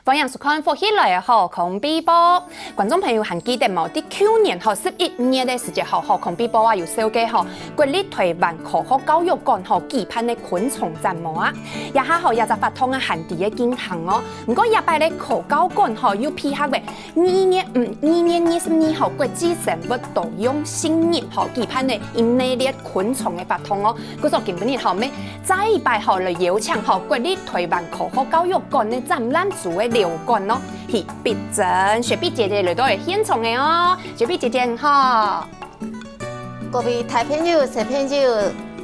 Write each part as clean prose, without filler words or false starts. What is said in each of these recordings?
欢迎收看《起来好空比波》，观众朋友还记得冇？喺去年11月的11號好空比波啊，有小記國立台灣科學教育館舉辦的昆蟲展模啊，也有隻發通啊限地嘅進行哦。不過一擺咧科教館又配合嘅2月22號國際生物多樣性日舉辦的一系列昆蟲嘅發通哦。嗰個今年咩？再一擺嚟邀請國立台灣科學教育館嘅展覽組嘅劉冠咯，係碧珍雪碧姐姐嚟到嚟現場嘅哦，雪碧姐姐好。各位大朋友、小朋友，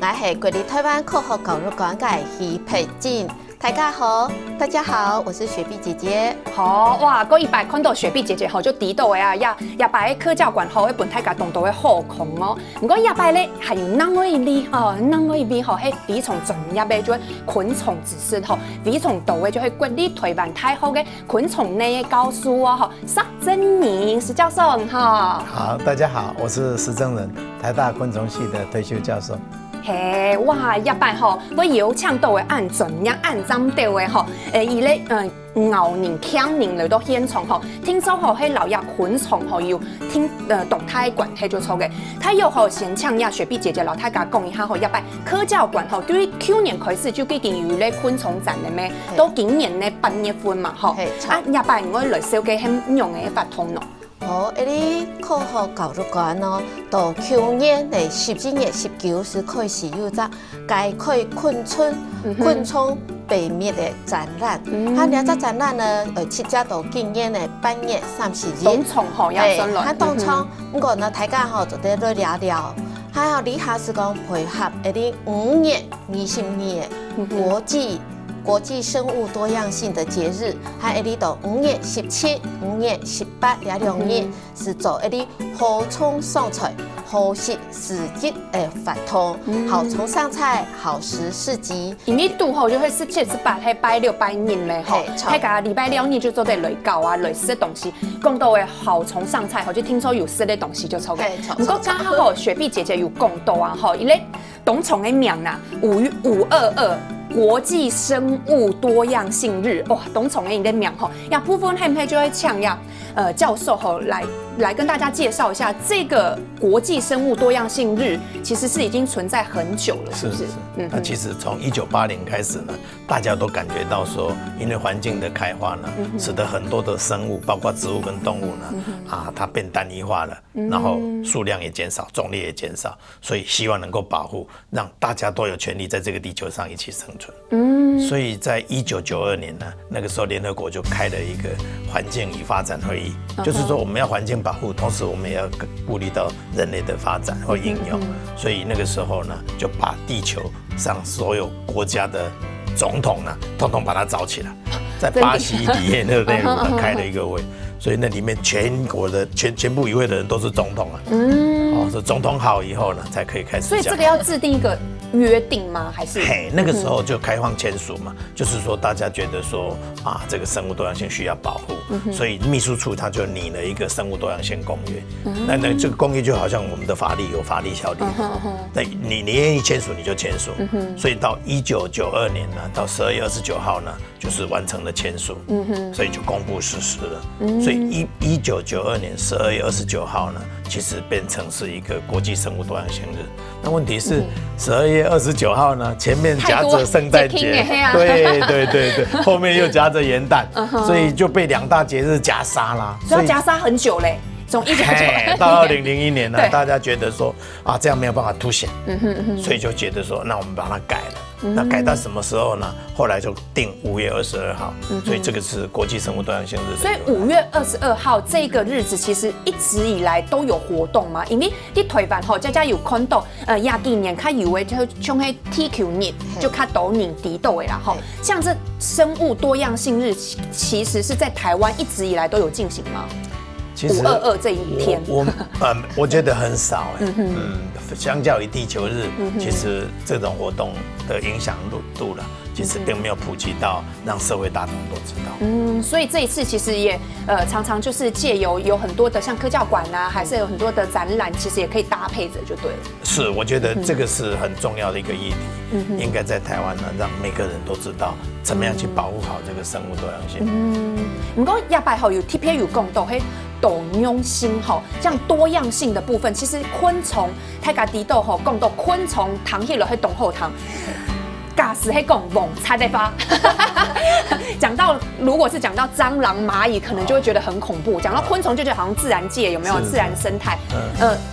我係國立台灣科學教育館嘅許培靜。大家好，我是雪碧姐姐。好哇，嗰一擺看到雪碧姐姐就知道嘅啊，也擺科教館會本大家動到嘅好空哦。不過一擺咧，還有另外一邊係非常專業嘅，就係昆蟲知識非常多嘅，就係國立台灣大學嘅昆蟲類嘅教授啊，施正仁施教授哈。好，大家好，我是施正仁，台大昆蟲系的退休教授。嘿，哇！一擺我邀請到嘅按專業按針到嘅伊咧牛年強年嚟到現場聽說係老葉昆蟲要聽動態關係做錯嘅，他又先請呀雪碧姐姐老大家講一下一擺科教館對於去年開始就已經有咧昆蟲展嘅咩，到今年咧8月份嘛一擺我來小記係用嘅發通咯。好，啲科學教育館咯，到去年嘅11月19日開始有隻解開昆蟲秘密嘅展覽。它呢隻展覽呢，設置到今年嘅8月30日。冬蟲也上來。它冬蟲，不過呢，大家就得來聊聊。還有以下是講配合啲5月20年國際生物多樣性的節日，還有到5月17、5月18呢2日是做啲好蟲上菜、好食市集嘅活動，好蟲上菜、好食市集。因為拄好就係17、18係拜六拜日咧，大家禮拜6日就做啲類教啊、類似嘅東西，講到嘅好蟲上菜，就聽說有食嘅東西就錯嘅。不過剛好雪碧姐姐有講到啊，伊咧冬蟲嘅名啊，522。國際生物多樣性日，哇，冬蟲嘅的名呀部分係唔係就會請呀教授來跟大家介紹一下這個國際生物多樣性日，其實是已經存在很久了，是不是？那其實從1980開始呢，大家都感覺到說，因為環境的開發呢，使得很多的生物，包括植物跟動物呢，它變單一化了，然後數量也減少，種類也減少，所以希望能夠保護，讓大家都有權利在這個地球上一起生存。所以在1992年呢，那個時候聯合國就開了一個環境與發展會議，就是說我們要環境保護，同時我們也要顧慮到人類的發展和應用。所以那個時候呢，就把地球上所有國家的總統呢，統統把它找起來，在巴西里約熱內盧呢開了一個會，所以那裡面全國的全部與會的人都是總統啊。是總統好以後呢，才可以開始講。所以這個要制定一個約定嗎？還是？那個時候就開放簽署嘛，就是說大家覺得說這個生物多樣性需要保護，所以秘書處他就擬了一個生物多樣性公約。那這個公約就好像我們的法律有法律效力，那你願意簽署你就簽署。所以到1992年呢，到12月29號呢，就是完成了簽署，所以就公布實施了。所以1992年12月29號呢，其實變成是一個國際生物多樣性日。那問題是12月29號呢，前面夾着聖誕節，對，後面又夾着元旦，所以就被2大節日夾殺啦。所以夾殺很久嘞，從1992到2001年呢，大家覺得說這樣沒有辦法凸顯，所以就覺得說，那我們把它改了。那改到什麼時候呢？後來就定5月22號，所以這個是國際生物多樣性日。所以5月22號這個日子其實一直以來都有活動嘛，因為啲台灣家家有看到廿幾年較有嘅就像係 TQ 日就較多年底到嘅啦，像這生物多樣性日其實是在台灣一直以來都有進行嗎？其實522這一天，我覺得很少相較於地球日，其實這種活動的影响度了，其实并没有普及到让社会大众都知道。所以这一次其实也常常就是借由有很多的像科教馆啊，还是有很多的展览，其实也可以搭配着就对了。是，我觉得这个是很重要的一个议题，应该在台湾呢，让每个人都知道怎么样去保护好这个生物多样性。不过亚拜吼有 TPA 有共斗嘿。斗用心吼，像多样性的部分，其实昆虫，泰家底豆吼，共斗昆虫糖迄落去懂后糖，假使迄讲猛猜的吧。讲到如果是讲到蟑螂、蚂蚁，可能就会觉得很恐怖；讲到昆虫，就觉得好像自然界有没有自然生态？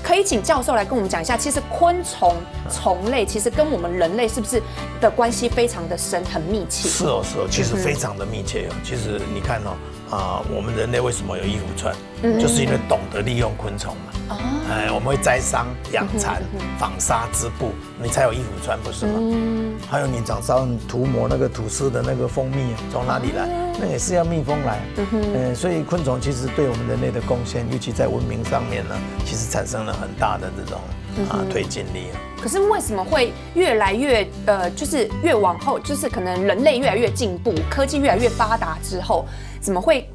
可以请教授来跟我们讲一下，其实昆虫虫类其实跟我们人类是不是的关系非常的深，很密切？是哦，其实非常的密切哦。其实你看哦。我们人类为什么有衣服穿？就是因为懂得利用昆虫嘛。我们会栽桑、养蚕、纺纱、织布，你才有衣服穿，不是吗？还有你早上涂抹那个吐司的那个蜂蜜从哪里来？那也是要蜜蜂来。所以昆虫其实对我们人类的贡献，尤其在文明上面呢，其实产生了很大的这种推进力。可是为什么会越来越就是越往后，就是可能人类越来越进步，科技越来越发达之后，怎么会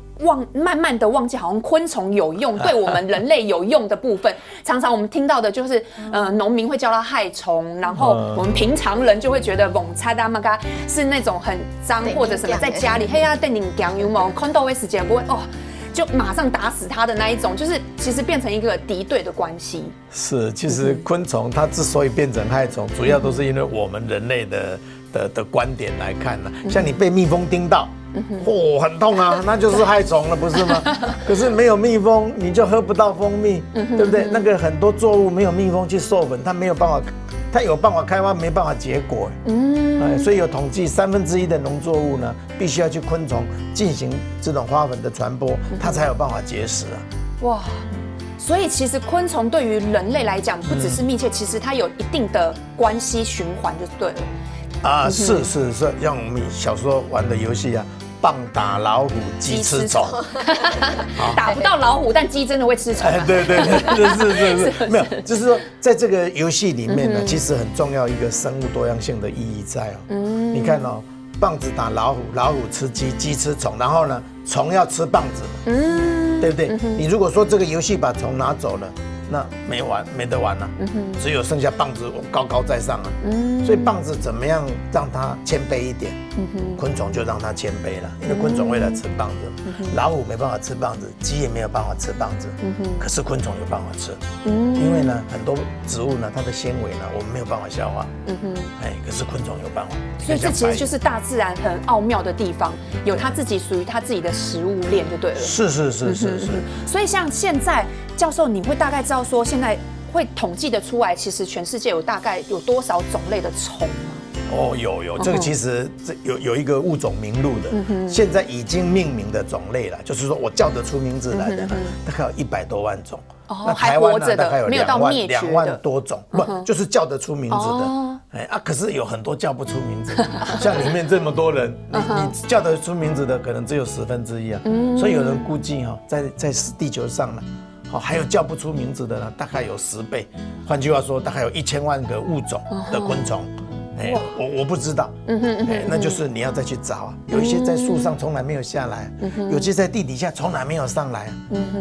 慢慢的忘记好像昆虫有用，对我们人类有用的部分？常常我们听到的就是农民会叫它害虫，然后我们平常人就会觉得猛擦da嘛嘎是那种很脏或者什么，在家里嘿呀对你讲有冇看到的时间不会哦。就马上打死它的那一种，就是其实变成一个敌对的关系。是，其实昆虫它之所以变成害虫，主要都是因为我们人类的观点来看呢。像你被蜜蜂叮到，很痛啊，那就是害虫了，不是吗？可是没有蜜蜂，你就喝不到蜂蜜，对不对？那个很多作物没有蜜蜂去授粉，它没有办法。它有办法开花，没办法结果。所以有统计1/3的农作物呢，必须要去昆虫进行这种花粉的传播，它才有办法结实啊。哇，所以其实昆虫对于人类来讲，不只是密切，其实它有一定的关系循环就对了。是，像我们小时候玩的游戏啊。棒打老虎，鸡吃虫。打不到老虎，但鸡真的会吃虫。对，是，没有，就是说，在这个游戏里面呢，其实很重要一个生物多样性的意义在哦。你看哦，棒子打老虎，老虎吃鸡，鸡吃虫，然后呢，虫要吃棒子，对不对？你如果说这个游戏把虫拿走了。那没得玩了，只有剩下棒子高高在上啊，所以棒子怎么样让它谦卑一点？昆虫就让它谦卑了，因为昆虫为了吃棒子，老虎没办法吃棒子，鸡也没有办法吃棒子，可是昆虫有办法吃，因为呢很多植物呢它的纤维呢我们没有办法消化，可是昆虫有办法，所以这其实就是大自然很奥妙的地方，有它自己属于它自己的食物链就对了。是。所以像现在教授，你会大概知道说现在会统计的出来，其实全世界有大概有多少种类的虫吗？有，这个其实有一个物种名录的，现在已经命名的种类了，就是说我叫得出名字来的呢，大概有100多万种。那台湾呢，大概有2万多种，不就是叫得出名字的。可是有很多叫不出名字，像里面这么多人，你叫得出名字的可能只有1/10啊。所以有人估计在地球上呢。还有叫不出名字的呢，大概有10倍。换句话说，大概有1000万个物种的昆虫。我不知道。那就是你要再去找啊。有一些在树上从来没有下来，有些在地底下从来没有上来。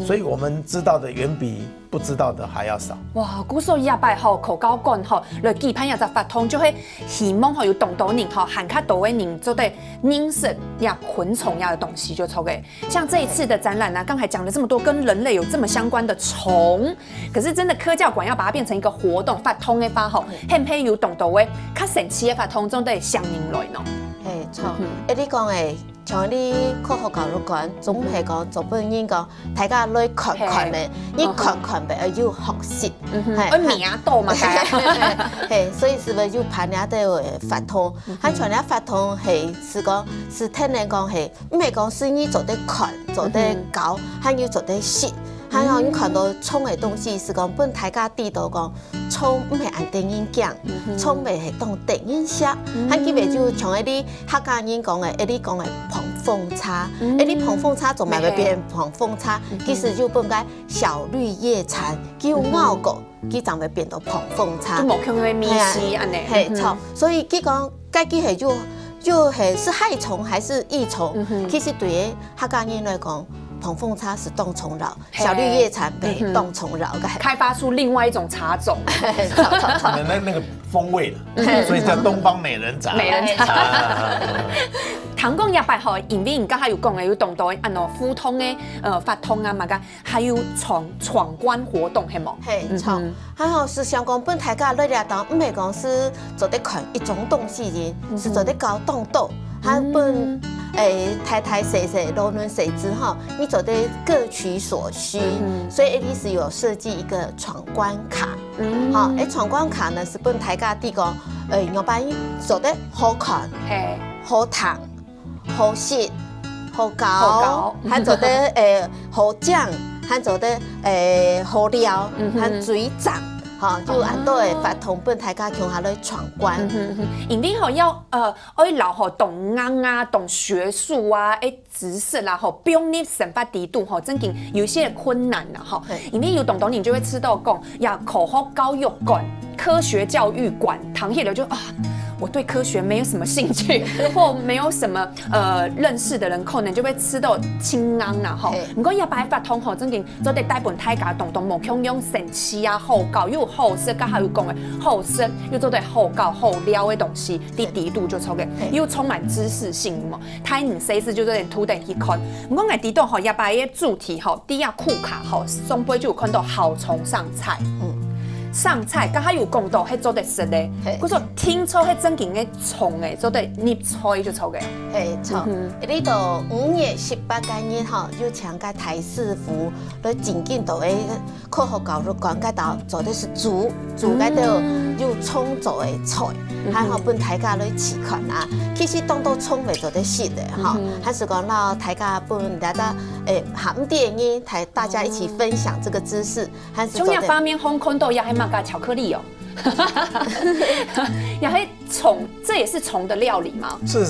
所以我们知道的远比不知道的还要少。哇，古时候亚拜吼口高讲吼，来期盼也在发通，就会希望吼有懂到人吼，喊卡多的人做对认识呀昆虫呀的东西就抽给。像这一次的展览呢，刚才讲了这么多跟人类有这么相关的虫，可是真的科教馆要把它变成一个活动发通的发吼，很配有懂到的，较神奇的发通中对相应来喏。错，你讲诶。像你科学教育馆總係講做本應講，大家來看看咧，你看看咪要學習，係名多嘛，係，所以是咪要攀下啲法通，喺傳下法通是講是聽人講係，唔係講是你做得看，做得搞，還要做得識，還有你看到蟲嘅東西是講本大家地度講。葱唔系按电影讲，葱袂系当电影写，咱基本就像你客家人讲的，你讲的捧凤叉，你捧凤叉总买会变捧凤叉，其实就本该小绿叶蝉，叫拗过，佢就会变到捧凤叉。就冇看到咪西安尼。嘿，错，所以佢讲，该机系就系是害虫还是益虫？其实对于客家人来讲。捧凤叉是冬虫扰，小绿叶蝉被冬虫扰，开发出另外一种茶种，那个风味了，所以叫东方美人茶。美人茶。唐讲也摆吼，因为刚才有讲的有动到互通的发通啊嘛个，还有闯关活动系冇？嘿，错。还好是想讲本台家热俩当，唔系讲是做得看一种东西人，是做得搞动斗。他本太太谁罗伦谁之后，你走的各取所需，所以 AD 是有设计一个闯关卡。好，闯关卡呢是本台家地个要把走的好看、好烫、好食、好搞，还做的好酱，还做的好料，还水涨。好，就按都会发通本大家共下来闯关。因为吼要老吼懂啱啊，懂学术啊，知识啦吼，不用你审发低度吼，真经有一些困难啦吼。因为有懂你就会知道讲呀，口号教育馆、科学教育馆，唐叶了就啊。我对科学没有什么兴趣，或没有什么认识的人，可能就会吃到清安啦吼。不过也摆发通吼，真正做得带本大家动无强用神奇啊、好教又好食，甲还有讲的好食，又做得好教好料的东西，低度就错嘅，又充满知识性嘛。太唔细事就做点图等去看。不过我低度吼也摆个主题吼，第一库卡吼，上杯就有看到好虫上菜。上菜，刚才有讲到，迄做得食咧。佢说听说迄正经的虫诶，做得捏菜就错嘅。嘿，错。呢度5月18日吼，就请个台视府来紧紧到诶课后教育馆嗰度做的是煮嗰度有葱做诶菜，还好本大家来试看啊。其实当到葱未做得食的哈，还是讲到大家本大家含电音，大家一起分享这个知识，还是中亚方面烘看到也还蛮个巧克力哦。也还虫，这也是虫的料理吗？是。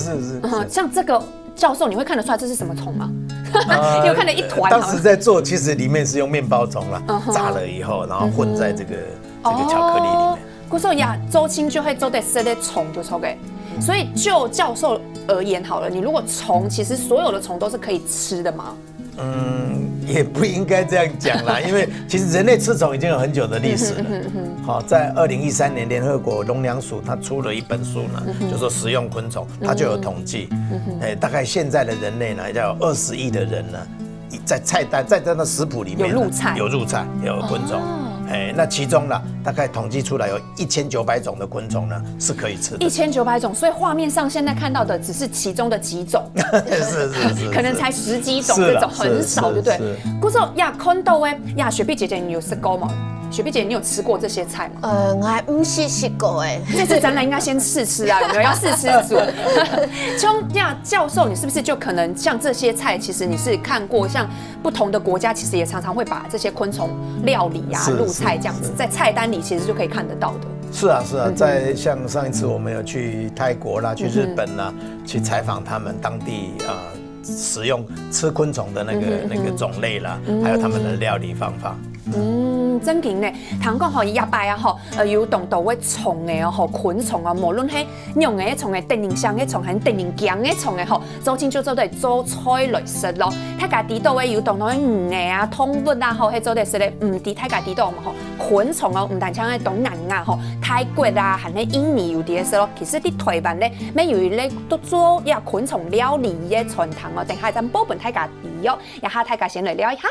像这个教授，你会看得出来这是什么虫吗？因为看了一团。当时在做，其实里面是用面包虫啦，炸了以后，然后混在这个巧克力里面。故说呀，周青就会做的吃的虫就抽给。所以就教授而言好了，你如果虫，其实所有的虫都是可以吃的吗？也不应该这样讲啦，因为其实人类吃虫已经有很久的历史了。好，在2013年，联合国农粮署它出了一本书呢，就说食用昆虫，它就有统计，大概现在的人类呢，要有20亿的人呢，在菜单在这个食谱里面有入菜，有昆虫。那其中呢，大概统计出来有1900种的昆虫呢是可以吃的。1900种，所以画面上现在看到的只是其中的几种，是，可能才10几种这种，很少，对不对？故说呀，看到诶呀，雪碧姐姐你有吃过吗？雪碧姐，你有吃过这些菜吗？我还不是吃过哎。这次展览应该先试吃啊，有没有要试吃组？琼亚教授，你是不是就可能像这些菜，其实你是看过，像不同的国家其实也常常会把这些昆虫料理啊、入菜这样子，在菜单里其实就可以看得到的。是啊，在像上一次我们有去泰国啦、去日本啦，去采访他们当地使用吃昆虫的那个种类啦，还有他们的料理方法。真紧呢，唐讲吼亚白啊吼，有动到的虫的哦，昆虫啊，无论係用的虫的、电铃香的虫，还是电铃姜的虫的吼，周清就做对做菜来食咯。大家知道的有动到的鱼啊、通物啊吼，迄做对食的唔知大家知道嘛吼，昆虫哦，唔但像喺东南亚吼，泰國啊，含喺印尼有啲食咯。其實啲台灣咧，咩有咧都做呀昆虫料理嘅傳統哦，等下咱寶本大家知哦，也下大家先來聊一下。